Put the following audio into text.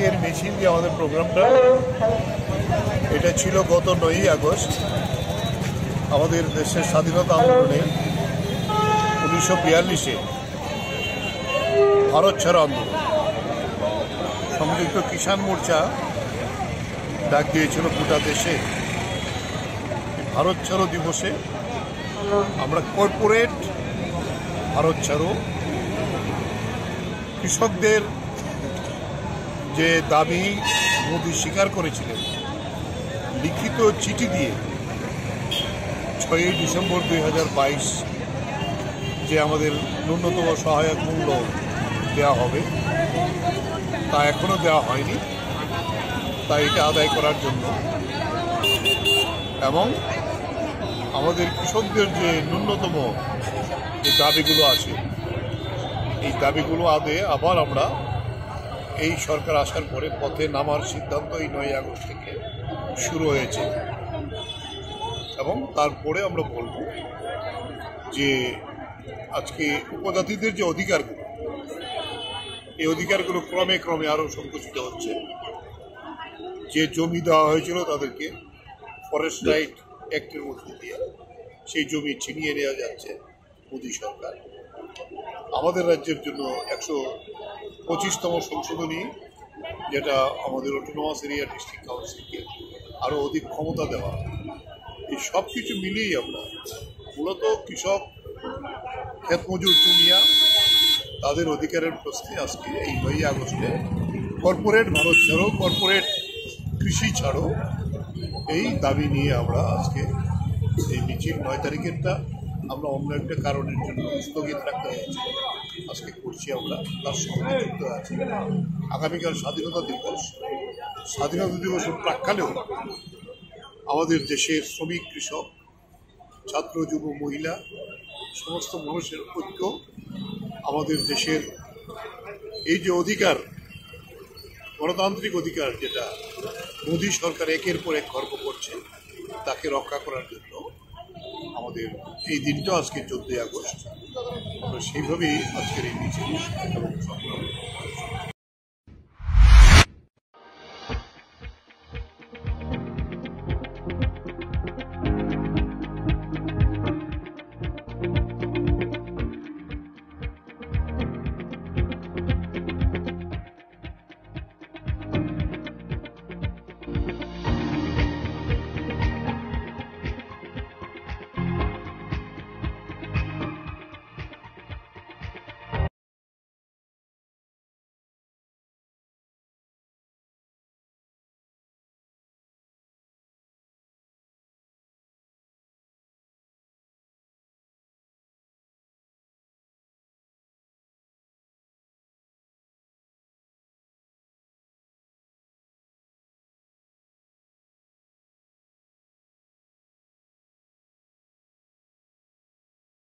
আজকের মিছিল যে আমাদের প্রোগ্রামটা এটা ছিল গত 9ই আগস্ট আমাদের দেশের স্বাধীনতা আন্দোলনে 1942-এ ভারত ছাড়ো আন্দোলন। সংযুক্ত কিষাণ মোর্চা ডাক দিয়েছিল গোটা দেশে ভারত ছাড়ো দিবসে আমরা কর্পোরেট ভারত ছাড়ো, কৃষকদের যে দাবি মোদি স্বীকার করেছিলেন লিখিত চিঠি দিয়ে 6ই ডিসেম্বর 2022 যে আমাদের ন্যূনতম সহায়ক মূল্য দেওয়া হবে তা এখনো দেওয়া হয়নি। তাই এটা আদায় করার জন্য এবং আমাদের কৃষকদের যে ন্যূনতম যে দাবিগুলো আছে এই দাবিগুলো আদায়ে আবার আমরা এই সরকার আসার পরে পথে নামার সিদ্ধান্ত এই 9ই আগস্ট থেকে শুরু হয়েছে। এবং তারপরে আমরা বলব যে আজকে উপজাতিদের যে অধিকারগুলো এই অধিকারগুলো ক্রমে ক্রমে আরও সংকুচিত হচ্ছে। যে জমি দেওয়া হয়েছিল তাদেরকে ফরেস্ট রাইট অ্যাক্টের মধ্যে দিয়ে সেই জমি ছিনিয়ে নেওয়া যাচ্ছে মোদী সরকার। আমাদের রাজ্যের জন্য 125তম সংশোধনী যেটা আমাদের অটোনমাস এরিয়া ডিস্ট্রিক্ট কাউন্সিলকে আরও অধিক ক্ষমতা দেওয়া, এই সব কিছু মিলিয়েই আমরা মূলত কৃষক ক্ষেত মজুর জুনিয়া তাদের অধিকারের প্রশ্নে আজকে এই 9ই আগস্টে কর্পোরেট ভারত ছাড়ো, কর্পোরেট কৃষি ছাড়ো এই দাবি নিয়ে আমরা আজকে এই মিছিল 9 তারিখেরটা আমরা অন্য একটা কারণের জন্য স্থগিত রাখতে হয়েছে আজকে করছি। আমরা তার সঙ্গে যুক্ত আছি আগামীকাল স্বাধীনতা দিবস। স্বাধীনতা দিবসের প্রাক্কালেও আমাদের দেশের শ্রমিক, কৃষক, ছাত্র, যুব, মহিলা সমস্ত মানুষের ঐক্য আমাদের দেশের এই যে অধিকার, গণতান্ত্রিক অধিকার যেটা মোদী সরকার একের পর এক খর্ব করছে তাকে রক্ষা করার জন্য আমাদের এই দিনটা আজকে 14ই আগস্ট। সেইভাবেই আজকের এই মিছিল এবং